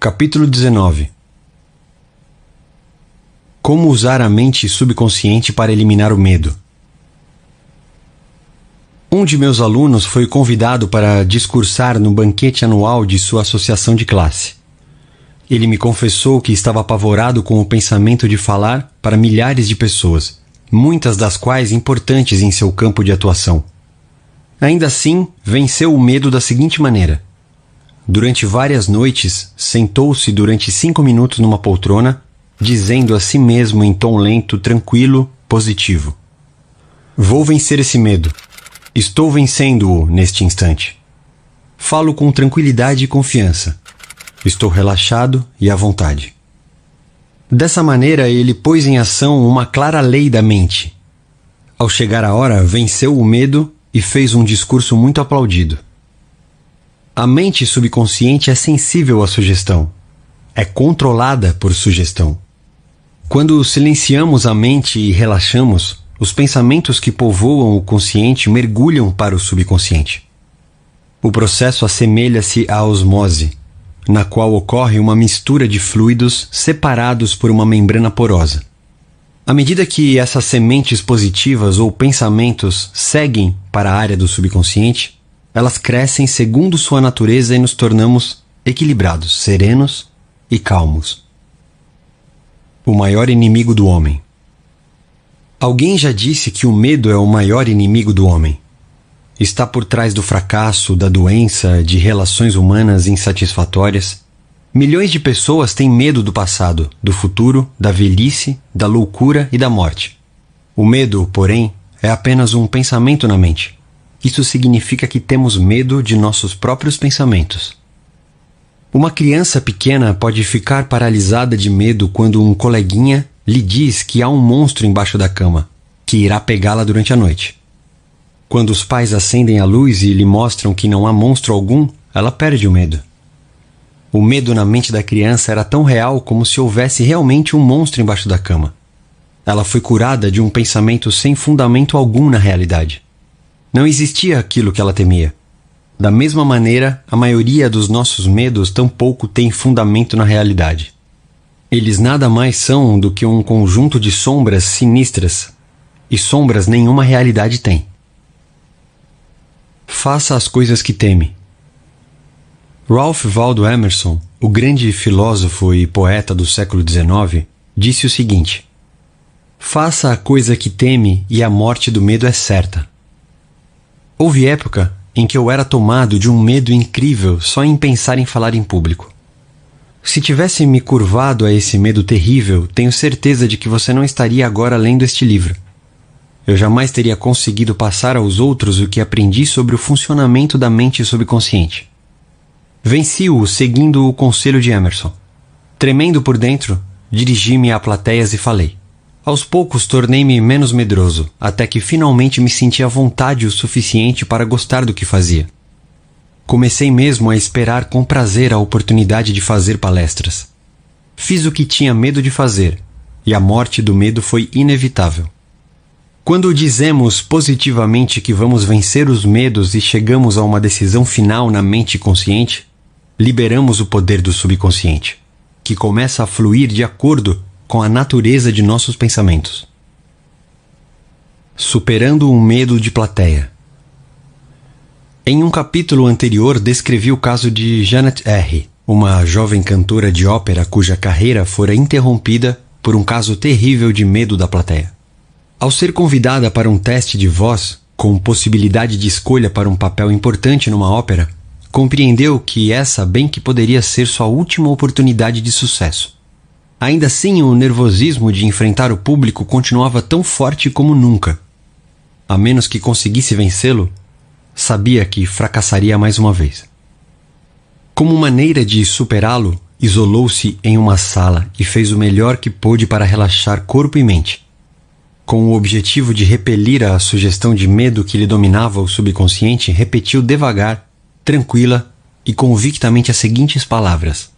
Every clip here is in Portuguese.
Capítulo 19. Como usar a mente subconsciente para eliminar o medo. Um de meus alunos foi convidado para discursar no banquete anual de sua associação de classe. Ele me confessou que estava apavorado com o pensamento de falar para milhares de pessoas, muitas das quais importantes em seu campo de atuação. Ainda assim, venceu o medo da seguinte maneira. Durante várias noites, sentou-se durante 5 minutos numa poltrona, dizendo a si mesmo em tom lento, tranquilo, positivo: "Vou vencer esse medo. Estou vencendo-o neste instante. Falo com tranquilidade e confiança. Estou relaxado e à vontade." Dessa maneira, ele pôs em ação uma clara lei da mente. Ao chegar a hora, venceu o medo e fez um discurso muito aplaudido. A mente subconsciente é sensível à sugestão. É controlada por sugestão. Quando silenciamos a mente e relaxamos, os pensamentos que povoam o consciente mergulham para o subconsciente. O processo assemelha-se à osmose, na qual ocorre uma mistura de fluidos separados por uma membrana porosa. À medida que essas sementes positivas ou pensamentos seguem para a área do subconsciente, elas crescem segundo sua natureza e nos tornamos equilibrados, serenos e calmos. O maior inimigo do homem. Alguém já disse que o medo é o maior inimigo do homem. Está por trás do fracasso, da doença, de relações humanas insatisfatórias. Milhões de pessoas têm medo do passado, do futuro, da velhice, da loucura e da morte. O medo, porém, é apenas um pensamento na mente. Isso significa que temos medo de nossos próprios pensamentos. Uma criança pequena pode ficar paralisada de medo quando um coleguinha lhe diz que há um monstro embaixo da cama, que irá pegá-la durante a noite. Quando os pais acendem a luz e lhe mostram que não há monstro algum, ela perde o medo. O medo na mente da criança era tão real como se houvesse realmente um monstro embaixo da cama. Ela foi curada de um pensamento sem fundamento algum na realidade. Não existia aquilo que ela temia. Da mesma maneira, a maioria dos nossos medos tampouco tem fundamento na realidade. Eles nada mais são do que um conjunto de sombras sinistras, e sombras nenhuma realidade tem. Faça as coisas que teme. Ralph Waldo Emerson, o grande filósofo e poeta do século XIX, disse o seguinte: "Faça a coisa que teme e a morte do medo é certa." Houve época em que eu era tomado de um medo incrível só em pensar em falar em público. Se tivesse me curvado a esse medo terrível, tenho certeza de que você não estaria agora lendo este livro. Eu jamais teria conseguido passar aos outros o que aprendi sobre o funcionamento da mente subconsciente. Venci-o seguindo o conselho de Emerson. Tremendo por dentro, dirigi-me a plateias e falei. Aos poucos tornei-me menos medroso, até que finalmente me senti à vontade o suficiente para gostar do que fazia. Comecei mesmo a esperar com prazer a oportunidade de fazer palestras. Fiz o que tinha medo de fazer, e a morte do medo foi inevitável. Quando dizemos positivamente que vamos vencer os medos e chegamos a uma decisão final na mente consciente, liberamos o poder do subconsciente, que começa a fluir de acordo com a natureza de nossos pensamentos. Superando o medo de plateia. Em um capítulo anterior, descrevi o caso de Janet R., uma jovem cantora de ópera cuja carreira fora interrompida por um caso terrível de medo da plateia. Ao ser convidada para um teste de voz, com possibilidade de escolha para um papel importante numa ópera, compreendeu que essa bem que poderia ser sua última oportunidade de sucesso. Ainda assim, o nervosismo de enfrentar o público continuava tão forte como nunca. A menos que conseguisse vencê-lo, sabia que fracassaria mais uma vez. Como maneira de superá-lo, isolou-se em uma sala e fez o melhor que pôde para relaxar corpo e mente. Com o objetivo de repelir a sugestão de medo que lhe dominava o subconsciente, repetiu devagar, tranquila e convictamente as seguintes palavras: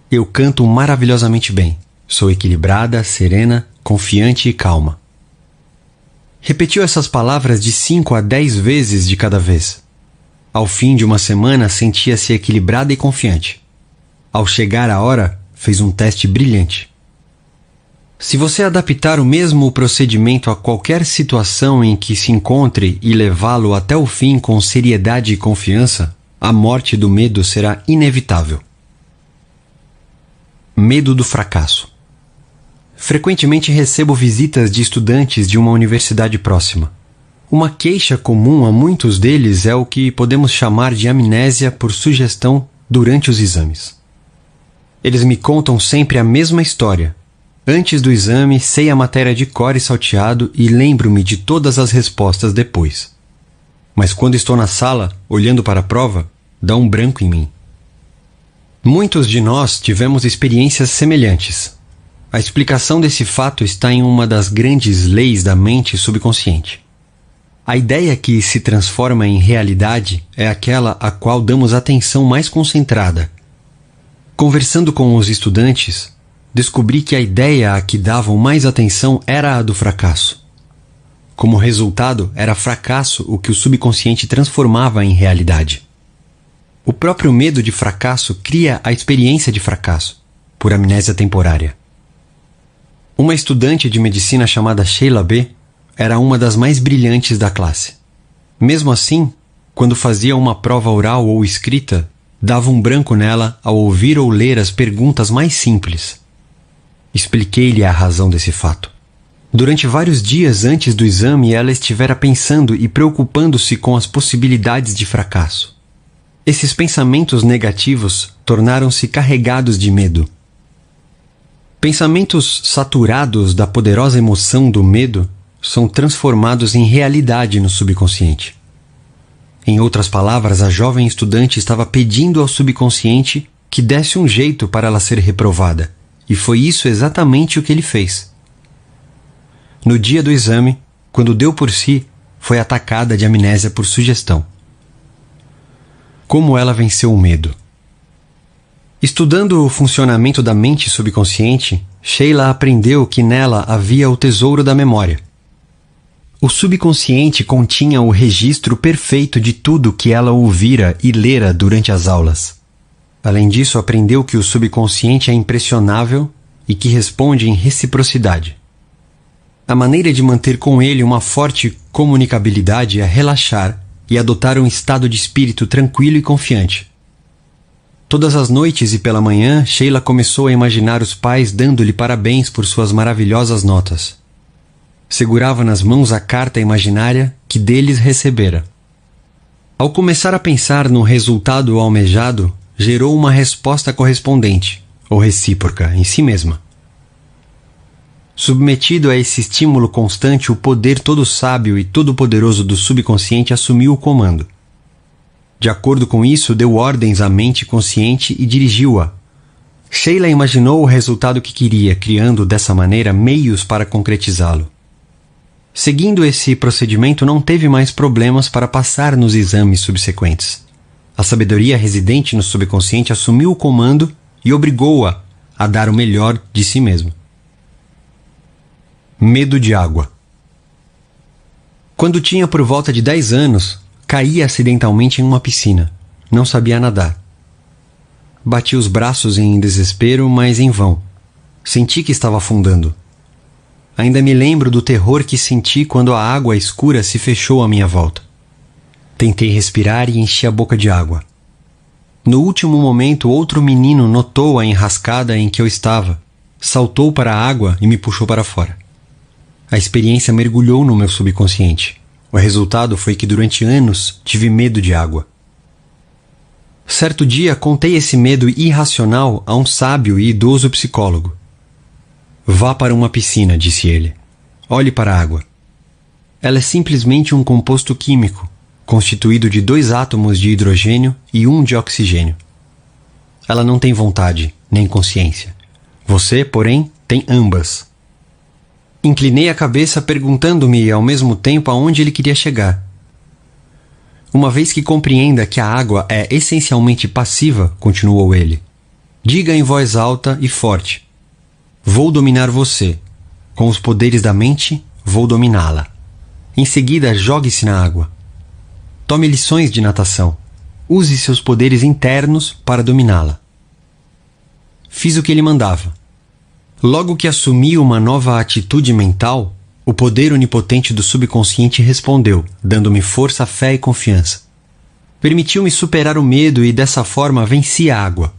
"Eu canto maravilhosamente bem. Sou equilibrada, serena, confiante e calma." Repetiu essas palavras de 5 a 10 vezes de cada vez. Ao fim de uma semana, sentia-se equilibrada e confiante. Ao chegar a hora, fez um teste brilhante. Se você adaptar o mesmo procedimento a qualquer situação em que se encontre e levá-lo até o fim com seriedade e confiança, a morte do medo será inevitável. Medo do fracasso. Frequentemente recebo visitas de estudantes de uma universidade próxima. Uma queixa comum a muitos deles é o que podemos chamar de amnésia por sugestão durante os exames. Eles me contam sempre a mesma história. Antes do exame, sei a matéria de cor e salteado e lembro-me de todas as respostas depois. Mas quando estou na sala, olhando para a prova, dá um branco em mim. Muitos de nós tivemos experiências semelhantes. A explicação desse fato está em uma das grandes leis da mente subconsciente. A ideia que se transforma em realidade é aquela a qual damos atenção mais concentrada. Conversando com os estudantes, descobri que a ideia a que davam mais atenção era a do fracasso. Como resultado, era fracasso o que o subconsciente transformava em realidade. O próprio medo de fracasso cria a experiência de fracasso, por amnésia temporária. Uma estudante de medicina chamada Sheila B. era uma das mais brilhantes da classe. Mesmo assim, quando fazia uma prova oral ou escrita, dava um branco nela ao ouvir ou ler as perguntas mais simples. Expliquei-lhe a razão desse fato. Durante vários dias antes do exame, ela estivera pensando e preocupando-se com as possibilidades de fracasso. Esses pensamentos negativos tornaram-se carregados de medo. Pensamentos saturados da poderosa emoção do medo são transformados em realidade no subconsciente. Em outras palavras, a jovem estudante estava pedindo ao subconsciente que desse um jeito para ela ser reprovada. E foi isso exatamente o que ele fez. No dia do exame, quando deu por si, foi atacada de amnésia por sugestão. Como ela venceu o medo? Estudando o funcionamento da mente subconsciente, Sheila aprendeu que nela havia o tesouro da memória. O subconsciente continha o registro perfeito de tudo que ela ouvira e lera durante as aulas. Além disso, aprendeu que o subconsciente é impressionável e que responde em reciprocidade. A maneira de manter com ele uma forte comunicabilidade é relaxar e adotar um estado de espírito tranquilo e confiante. Todas as noites e pela manhã, Sheila começou a imaginar os pais dando-lhe parabéns por suas maravilhosas notas. Segurava nas mãos a carta imaginária que deles recebera. Ao começar a pensar no resultado almejado, gerou uma resposta correspondente, ou recíproca, em si mesma. Submetido a esse estímulo constante, o poder todo sábio e todo-poderoso do subconsciente assumiu o comando. De acordo com isso, deu ordens à mente consciente e dirigiu-a. Sheila imaginou o resultado que queria, criando dessa maneira meios para concretizá-lo. Seguindo esse procedimento, não teve mais problemas para passar nos exames subsequentes. A sabedoria residente no subconsciente assumiu o comando e obrigou-a a dar o melhor de si mesmo. Medo de água. Quando tinha por volta de 10 anos, caí acidentalmente em uma piscina. Não sabia nadar. Bati os braços em desespero, mas em vão. Senti que estava afundando. Ainda me lembro do terror que senti quando a água escura se fechou à minha volta. Tentei respirar e enchi a boca de água. No último momento, outro menino notou a enrascada em que eu estava, saltou para a água e me puxou para fora. A experiência mergulhou no meu subconsciente. O resultado foi que durante anos tive medo de água. Certo dia, contei esse medo irracional a um sábio e idoso psicólogo. Vá para uma piscina, disse ele. Olhe para a água. Ela é simplesmente um composto químico, constituído de 2 átomos de hidrogênio e 1 de oxigênio. Ela não tem vontade, nem consciência. Você, porém, tem ambas. Inclinei a cabeça perguntando-me ao mesmo tempo aonde ele queria chegar. Uma vez que compreenda que a água é essencialmente passiva, continuou ele, diga em voz alta e forte: vou dominar você. Com os poderes da mente, vou dominá-la. Em seguida, jogue-se na água. Tome lições de natação. Use seus poderes internos para dominá-la. fiz o que ele mandava. Logo que assumi uma nova atitude mental, o poder onipotente do subconsciente respondeu, dando-me força, fé e confiança. Permitiu-me superar o medo e dessa forma venci a água.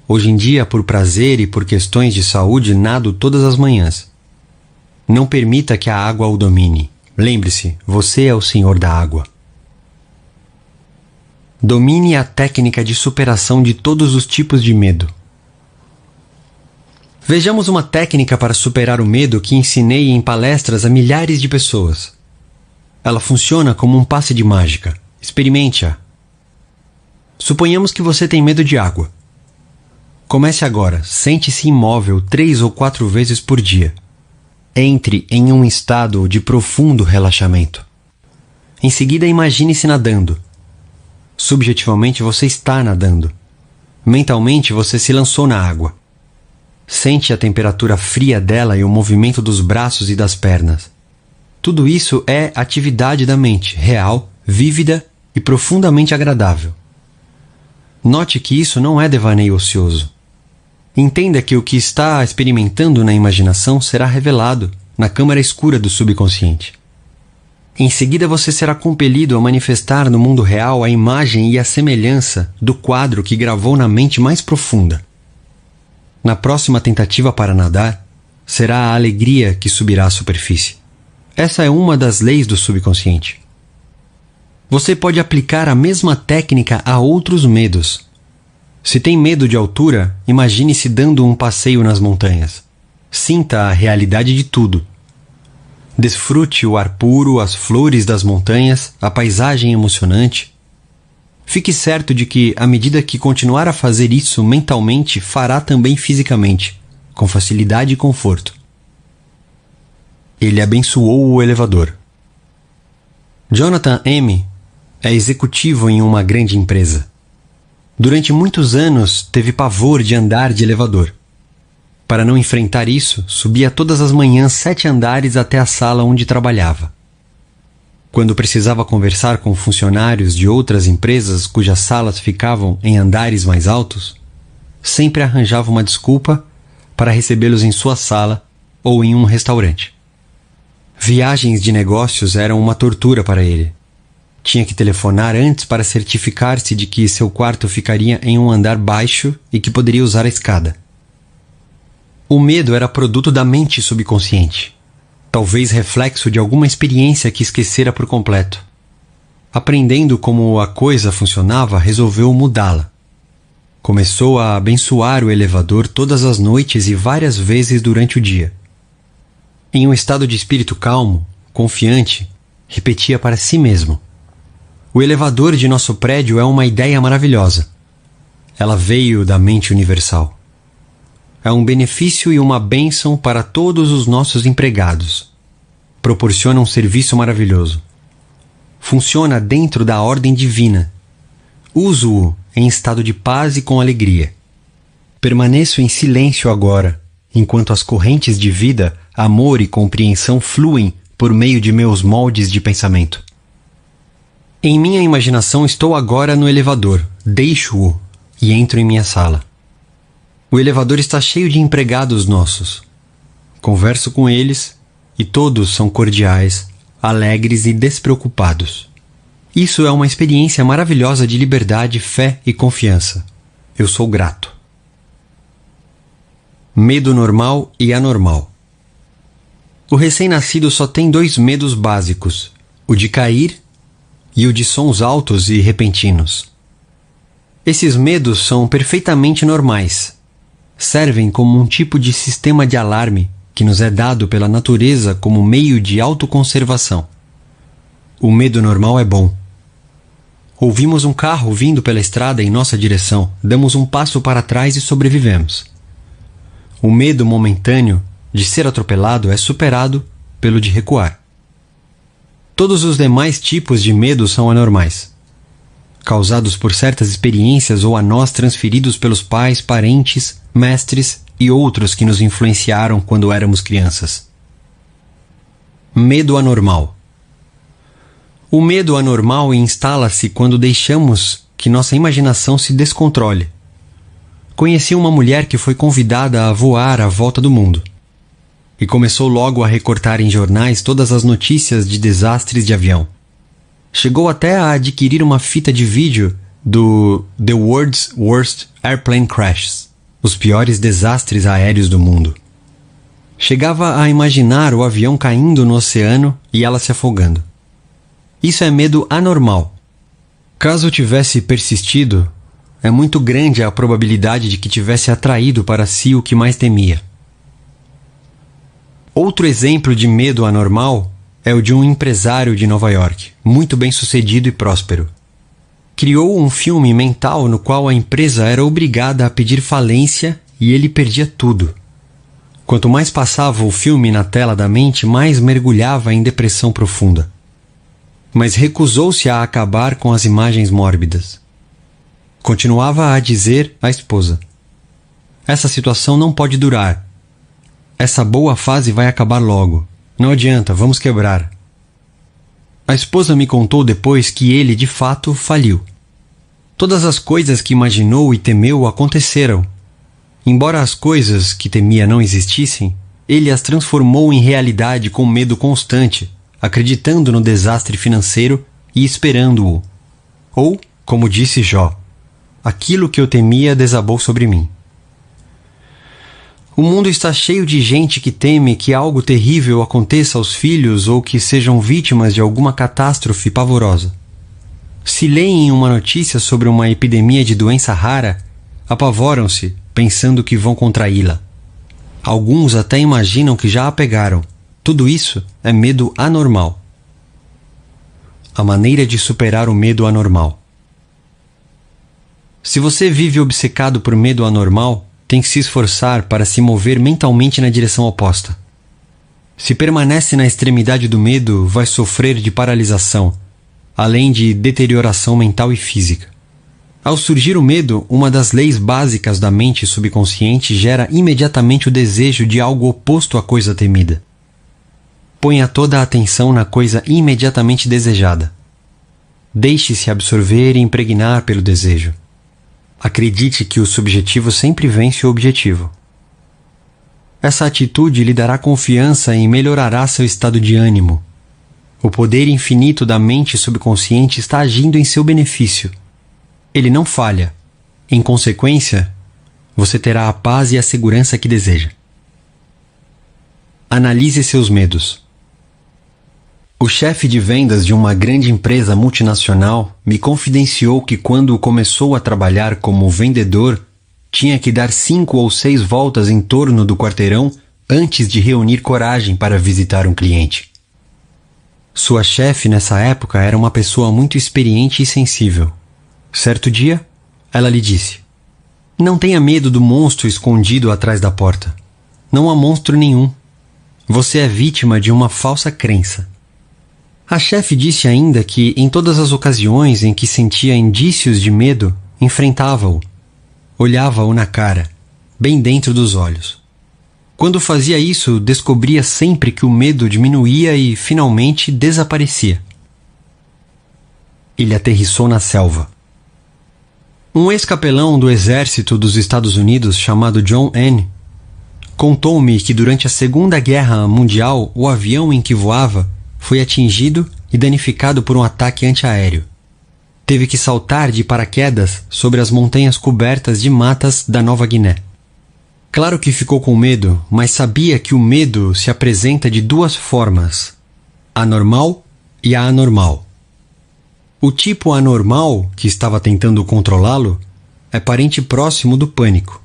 Hoje em dia, por prazer e por questões de saúde, nado todas as manhãs. Não permita que a água o domine. Lembre-se, você é o senhor da água. Domine a técnica de superação de todos os tipos de medo. Vejamos uma técnica para superar o medo que ensinei em palestras a milhares de pessoas. Ela funciona como um passe de mágica. Experimente-a. Suponhamos que você tem medo de água. Comece agora. Sente-se imóvel 3 ou 4 vezes por dia. Entre em um estado de profundo relaxamento. Em seguida, imagine-se nadando. Subjetivamente, você está nadando. Mentalmente, você se lançou na água. Sente a temperatura fria dela e o movimento dos braços e das pernas. Tudo isso é atividade da mente, real, vívida e profundamente agradável. Note que isso não é devaneio ocioso. Entenda que o que está experimentando na imaginação será revelado na câmara escura do subconsciente. Em seguida, você será compelido a manifestar no mundo real a imagem e a semelhança do quadro que gravou na mente mais profunda. Na próxima tentativa para nadar, será a alegria que subirá à superfície. Essa é uma das leis do subconsciente. Você pode aplicar a mesma técnica a outros medos. Se tem medo de altura, imagine-se dando um passeio nas montanhas. Sinta a realidade de tudo. Desfrute o ar puro, as flores das montanhas, a paisagem emocionante. Fique certo de que, à medida que continuar a fazer isso mentalmente, fará também fisicamente, com facilidade e conforto. Ele abençoou o elevador. Jonathan M. é executivo em uma grande empresa. Durante muitos anos, teve pavor de andar de elevador. Para não enfrentar isso, subia todas as manhãs 7 andares até a sala onde trabalhava. Quando precisava conversar com funcionários de outras empresas cujas salas ficavam em andares mais altos, sempre arranjava uma desculpa para recebê-los em sua sala ou em um restaurante. Viagens de negócios eram uma tortura para ele. Tinha que telefonar antes para certificar-se de que seu quarto ficaria em um andar baixo e que poderia usar a escada. O medo era produto da mente subconsciente, talvez reflexo de alguma experiência que esquecera por completo. Aprendendo como a coisa funcionava, resolveu mudá-la. Começou a abençoar o elevador todas as noites e várias vezes durante o dia. Em um estado de espírito calmo, confiante, repetia para si mesmo: o elevador de nosso prédio é uma ideia maravilhosa. Ela veio da mente universal. É um benefício e uma bênção para todos os nossos empregados. Proporciona um serviço maravilhoso. Funciona dentro da ordem divina. Uso-o em estado de paz e com alegria. Permaneço em silêncio agora, enquanto as correntes de vida, amor e compreensão fluem por meio de meus moldes de pensamento. Em minha imaginação estou agora no elevador, deixo-o e entro em minha sala. O elevador está cheio de empregados nossos. Converso com eles e todos são cordiais, alegres e despreocupados. Isso é uma experiência maravilhosa de liberdade, fé e confiança. Eu sou grato. Medo normal e anormal. O recém-nascido só tem 2 medos básicos: o de cair e o de sons altos e repentinos. Esses medos são perfeitamente normais. Servem como um tipo de sistema de alarme que nos é dado pela natureza como meio de autoconservação. O medo normal é bom. Ouvimos um carro vindo pela estrada em nossa direção, damos um passo para trás e sobrevivemos. O medo momentâneo de ser atropelado é superado pelo de recuar. Todos os demais tipos de medo são anormais, causados por certas experiências ou a nós transferidos pelos pais, parentes, mestres e outros que nos influenciaram quando éramos crianças. Medo anormal. O medo anormal instala-se quando deixamos que nossa imaginação se descontrole. conheci uma mulher que foi convidada a voar à volta do mundo. E começou logo a recortar em jornais todas as notícias de desastres de avião. Chegou até a adquirir uma fita de vídeo do The World's Worst Airplane Crashes, os piores desastres aéreos do mundo. Chegava a imaginar o avião caindo no oceano e ela se afogando. Isso é medo anormal. Caso tivesse persistido, é muito grande a probabilidade de que tivesse atraído para si o que mais temia. Outro exemplo de medo anormal é o de um empresário de Nova York, muito bem-sucedido e próspero. Criou um filme mental no qual a empresa era obrigada a pedir falência e ele perdia tudo. Quanto mais passava o filme na tela da mente, mais mergulhava em depressão profunda. Mas recusou-se a acabar com as imagens mórbidas. Continuava a dizer à esposa: "Essa situação não pode durar. Essa boa fase vai acabar logo. Não adianta, vamos quebrar." A esposa me contou depois que ele, de fato, faliu. Todas as coisas que imaginou e temeu aconteceram. Embora as coisas que temia não existissem, ele as transformou em realidade com medo constante, acreditando no desastre financeiro e esperando-o. Ou, como disse Jó, aquilo que eu temia desabou sobre mim. O mundo está cheio de gente que teme que algo terrível aconteça aos filhos ou que sejam vítimas de alguma catástrofe pavorosa. Se leem uma notícia sobre uma epidemia de doença rara, apavoram-se, pensando que vão contraí-la. Alguns até imaginam que já a pegaram. Tudo isso é medo anormal. A maneira de superar o medo anormal. Se você vive obcecado por medo anormal, tem que se esforçar para se mover mentalmente na direção oposta. Se permanece na extremidade do medo, vai sofrer de paralisação, além de deterioração mental e física. Ao surgir o medo, uma das leis básicas da mente subconsciente gera imediatamente o desejo de algo oposto à coisa temida. Ponha toda a atenção na coisa imediatamente desejada. Deixe-se absorver e impregnar pelo desejo. Acredite que o subjetivo sempre vence o objetivo. Essa atitude lhe dará confiança e melhorará seu estado de ânimo. O poder infinito da mente subconsciente está agindo em seu benefício. Ele não falha. Em consequência, você terá a paz e a segurança que deseja. Analise seus medos. O chefe de vendas de uma grande empresa multinacional me confidenciou que quando começou a trabalhar como vendedor, tinha que dar 5 ou 6 voltas em torno do quarteirão antes de reunir coragem para visitar um cliente. Sua chefe nessa época era uma pessoa muito experiente e sensível. Certo dia, ela lhe disse: "Não tenha medo do monstro escondido atrás da porta. Não há monstro nenhum. Você é vítima de uma falsa crença." A chefe disse ainda que, em todas as ocasiões em que sentia indícios de medo, enfrentava-o. Olhava-o na cara, bem dentro dos olhos. Quando fazia isso, descobria sempre que o medo diminuía e, finalmente, desaparecia. Ele aterrissou na selva. Um ex-capelão do exército dos Estados Unidos, chamado John N., contou-me que durante a Segunda Guerra Mundial, o avião em que voava foi atingido e danificado por um ataque antiaéreo. Teve que saltar de paraquedas sobre as montanhas cobertas de matas da Nova Guiné. Claro que ficou com medo, mas sabia que o medo se apresenta de 2 formas: a normal e a anormal. O tipo anormal, que estava tentando controlá-lo, é parente próximo do pânico.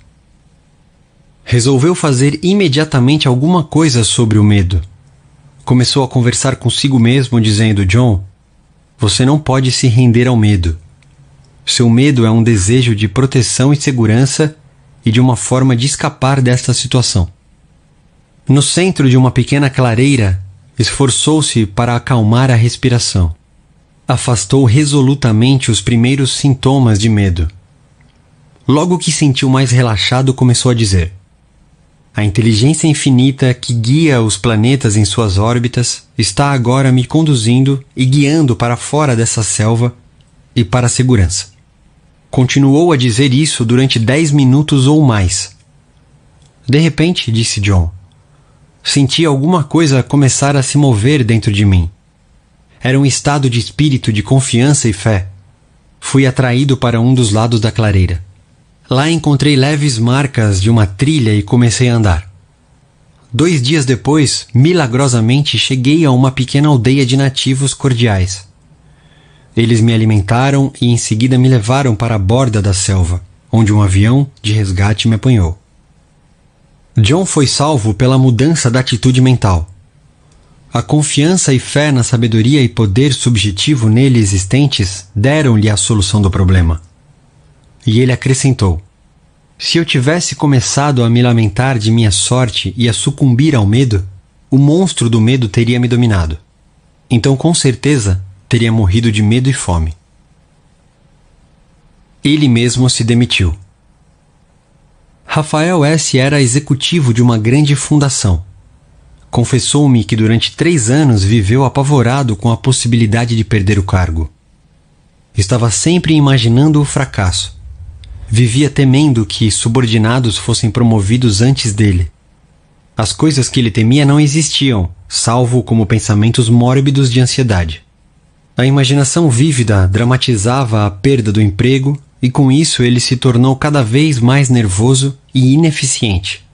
Resolveu fazer imediatamente alguma coisa sobre o medo. Começou a conversar consigo mesmo, dizendo: "John, você não pode se render ao medo. Seu medo é um desejo de proteção e segurança e de uma forma de escapar desta situação." No centro de uma pequena clareira, esforçou-se para acalmar a respiração. Afastou resolutamente os primeiros sintomas de medo. Logo que sentiu mais relaxado, começou a dizer: "A inteligência infinita que guia os planetas em suas órbitas está agora me conduzindo e guiando para fora dessa selva e para a segurança." Continuou a dizer isso durante 10 minutos ou mais. De repente, disse John, senti alguma coisa começar a se mover dentro de mim. Era um estado de espírito de confiança e fé. Fui atraído para um dos lados da clareira. Lá encontrei leves marcas de uma trilha e comecei a andar. 2 dias depois, milagrosamente, cheguei a uma pequena aldeia de nativos cordiais. Eles me alimentaram e em seguida me levaram para a borda da selva, onde um avião de resgate me apanhou. John foi salvo pela mudança da atitude mental. A confiança e fé na sabedoria e poder subjetivo nele existentes deram-lhe a solução do problema. E ele acrescentou: se eu tivesse começado a me lamentar de minha sorte e a sucumbir ao medo, o monstro do medo teria me dominado. Então, com certeza, teria morrido de medo e fome. Ele mesmo se demitiu. Rafael S. era executivo de uma grande fundação. Confessou-me que durante 3 anos viveu apavorado com a possibilidade de perder o cargo. Estava sempre imaginando o fracasso. Vivia temendo que subordinados fossem promovidos antes dele. As coisas que ele temia não existiam, salvo como pensamentos mórbidos de ansiedade. A imaginação vívida dramatizava a perda do emprego e com isso ele se tornou cada vez mais nervoso e ineficiente.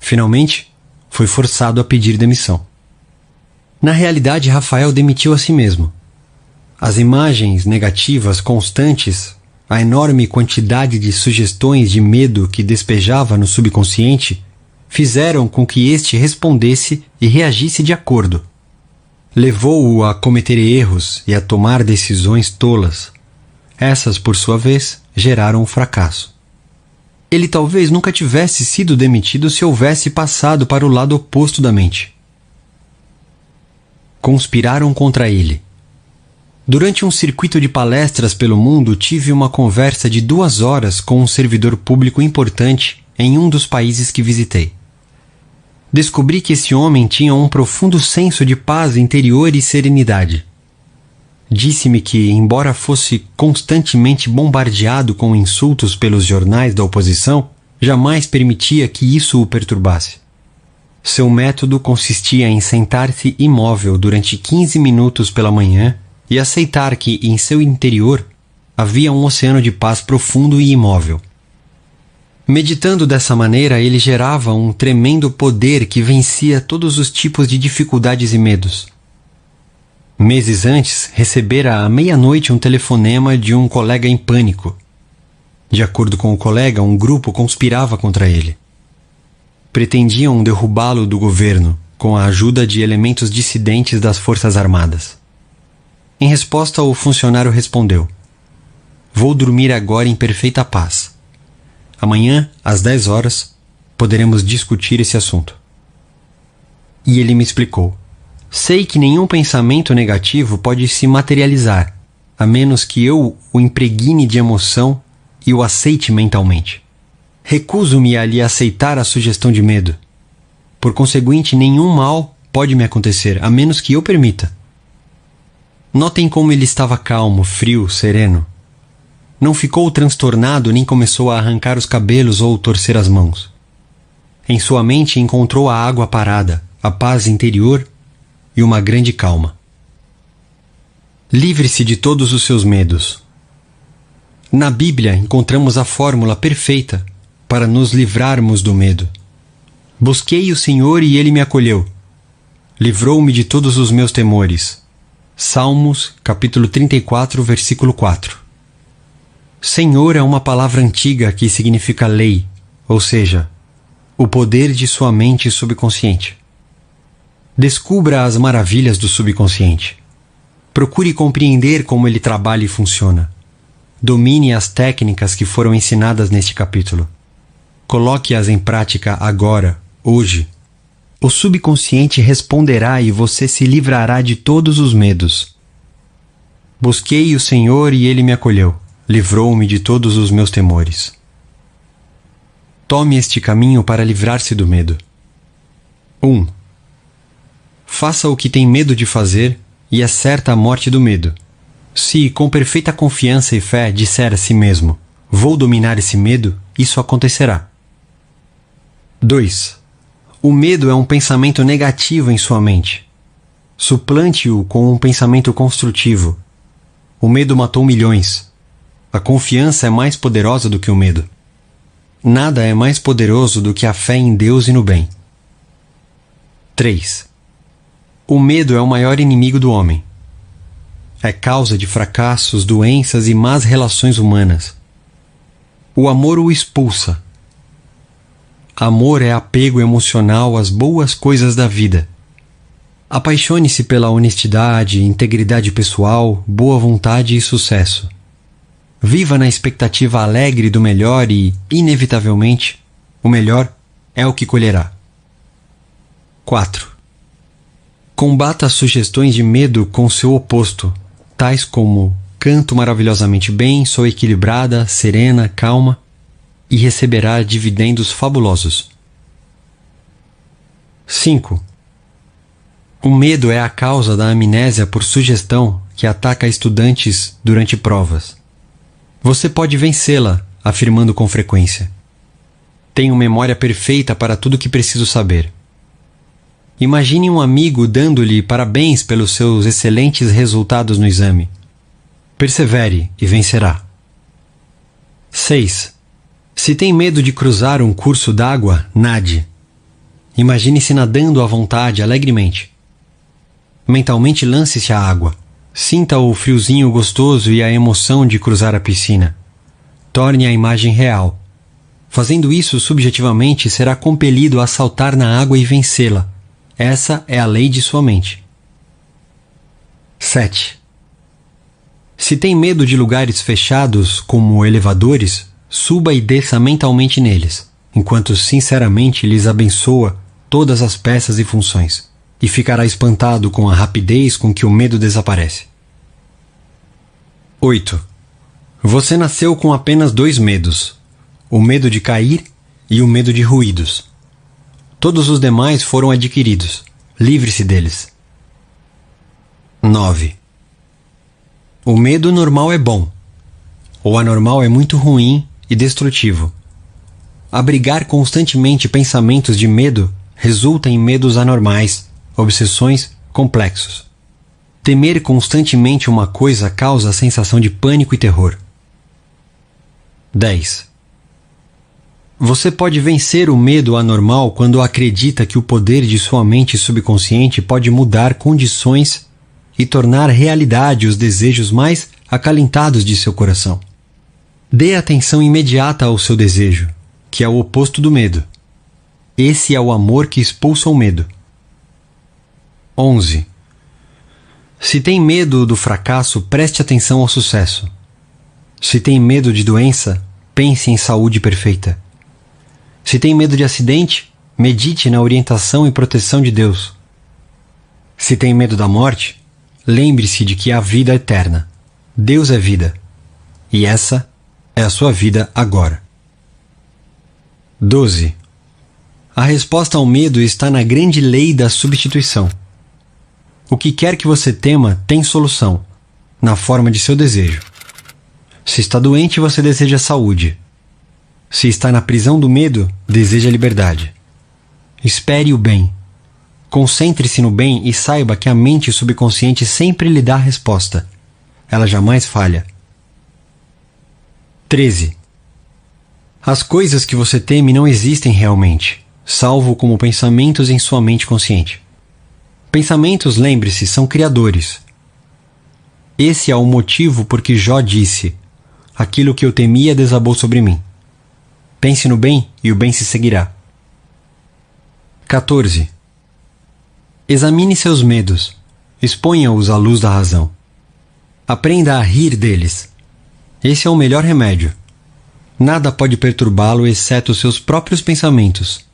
Finalmente, foi forçado a pedir demissão. Na realidade, Rafael demitiu a si mesmo. As imagens negativas constantes, a enorme quantidade de sugestões de medo que despejava no subconsciente, fizeram com que este respondesse e reagisse de acordo. Levou-o a cometer erros e a tomar decisões tolas. Essas, por sua vez, geraram um fracasso. Ele talvez nunca tivesse sido demitido se houvesse passado para o lado oposto da mente. Conspiraram contra ele. Durante um circuito de palestras pelo mundo, tive uma conversa de 2 horas com um servidor público importante em um dos países que visitei. Descobri que esse homem tinha um profundo senso de paz interior e serenidade. Disse-me que, embora fosse constantemente bombardeado com insultos pelos jornais da oposição, jamais permitia que isso o perturbasse. Seu método consistia em sentar-se imóvel durante 15 minutos pela manhã e aceitar que, em seu interior, havia um oceano de paz profundo e imóvel. Meditando dessa maneira, ele gerava um tremendo poder que vencia todos os tipos de dificuldades e medos. Meses antes, recebera à meia-noite um telefonema de um colega em pânico. De acordo com o colega, um grupo conspirava contra ele. Pretendiam derrubá-lo do governo, com a ajuda de elementos dissidentes das Forças Armadas. Em resposta, o funcionário respondeu: vou dormir agora em perfeita paz. Amanhã, às 10 horas, poderemos discutir esse assunto. E ele me explicou: sei que nenhum pensamento negativo pode se materializar, a menos que eu o impregne de emoção e o aceite mentalmente. Recuso-me a lhe aceitar a sugestão de medo. Por conseguinte, nenhum mal pode me acontecer, a menos que eu permita. Notem como ele estava calmo, frio, sereno. Não ficou transtornado nem começou a arrancar os cabelos ou torcer as mãos. Em sua mente encontrou a água parada, a paz interior e uma grande calma. Livre-se de todos os seus medos. Na Bíblia encontramos a fórmula perfeita para nos livrarmos do medo. Busquei o Senhor e Ele me acolheu. Livrou-me de todos os meus temores. Salmos, capítulo 34, versículo 4. Senhor é uma palavra antiga que significa lei, ou seja, o poder de sua mente subconsciente. Descubra as maravilhas do subconsciente. Procure compreender como ele trabalha e funciona. Domine as técnicas que foram ensinadas neste capítulo. Coloque-as em prática agora, hoje. O subconsciente responderá e você se livrará de todos os medos. Busquei o Senhor e Ele me acolheu. Livrou-me de todos os meus temores. Tome este caminho para livrar-se do medo. 1. Faça o que tem medo de fazer e é certa a morte do medo. Se, com perfeita confiança e fé, disser a si mesmo: vou dominar esse medo, isso acontecerá. 2. O medo é um pensamento negativo em sua mente. Suplante-o com um pensamento construtivo. O medo matou milhões. A confiança é mais poderosa do que o medo. Nada é mais poderoso do que a fé em Deus e no bem. 3. O medo é o maior inimigo do homem. É causa de fracassos, doenças e más relações humanas. O amor o expulsa. Amor é apego emocional às boas coisas da vida. Apaixone-se pela honestidade, integridade pessoal, boa vontade e sucesso. Viva na expectativa alegre do melhor e, inevitavelmente, o melhor é o que colherá. 4. Combata as sugestões de medo com seu oposto, tais como canto maravilhosamente bem, sou equilibrada, serena, calma, e receberá dividendos fabulosos. 5. O medo é a causa da amnésia por sugestão que ataca estudantes durante provas. Você pode vencê-la, afirmando com frequência: tenho memória perfeita para tudo que preciso saber. Imagine um amigo dando-lhe parabéns pelos seus excelentes resultados no exame. Persevere e vencerá. 6. Se tem medo de cruzar um curso d'água, nade. Imagine-se nadando à vontade, alegremente. Mentalmente lance-se à água. Sinta o friozinho gostoso e a emoção de cruzar a piscina. Torne a imagem real. Fazendo isso subjetivamente, será compelido a saltar na água e vencê-la. Essa é a lei de sua mente. 7. Se tem medo de lugares fechados, como elevadores, suba e desça mentalmente neles, enquanto sinceramente lhes abençoa todas as peças e funções, e ficará espantado com a rapidez com que o medo desaparece. 8. Você nasceu com apenas 2 medos, o medo de cair e o medo de ruídos. Todos os demais foram adquiridos. Livre-se deles. 9. O medo normal é bom. O anormal é muito ruim e destrutivo. Abrigar constantemente pensamentos de medo resulta em medos anormais, obsessões complexos. Temer constantemente uma coisa causa a sensação de pânico e terror. 10. Você pode vencer o medo anormal quando acredita que o poder de sua mente subconsciente pode mudar condições e tornar realidade os desejos mais acalentados de seu coração. Dê atenção imediata ao seu desejo, que é o oposto do medo. Esse é o amor que expulsa o medo. 11. Se tem medo do fracasso, preste atenção ao sucesso. Se tem medo de doença, pense em saúde perfeita. Se tem medo de acidente, medite na orientação e proteção de Deus. Se tem medo da morte, lembre-se de que há vida eterna. Deus é vida. E essa é a sua vida agora. 12. A resposta ao medo está na grande lei da substituição. O que quer que você tema tem solução, na forma de seu desejo. Se está doente, você deseja saúde. Se está na prisão do medo, deseja liberdade. Espere o bem. Concentre-se no bem e saiba que a mente subconsciente sempre lhe dá a resposta. Ela jamais falha. 13. As coisas que você teme não existem realmente, salvo como pensamentos em sua mente consciente. Pensamentos, lembre-se, são criadores. Esse é o motivo por que Jó disse: aquilo que eu temia desabou sobre mim. Pense no bem e o bem se seguirá. 14. Examine seus medos. Exponha-os à luz da razão. Aprenda a rir deles. Esse é o melhor remédio. Nada pode perturbá-lo exceto seus próprios pensamentos.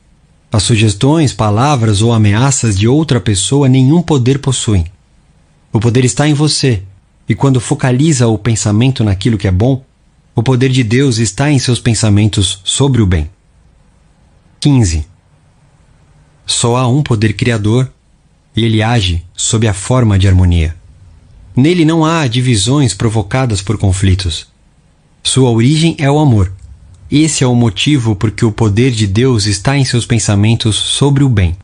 As sugestões, palavras ou ameaças de outra pessoa nenhum poder possuem. O poder está em você, e quando focaliza o pensamento naquilo que é bom, o poder de Deus está em seus pensamentos sobre o bem. 15. Só há um poder criador, e ele age sob a forma de harmonia. Nele não há divisões provocadas por conflitos. Sua origem é o amor. Esse é o motivo por que o poder de Deus está em seus pensamentos sobre o bem.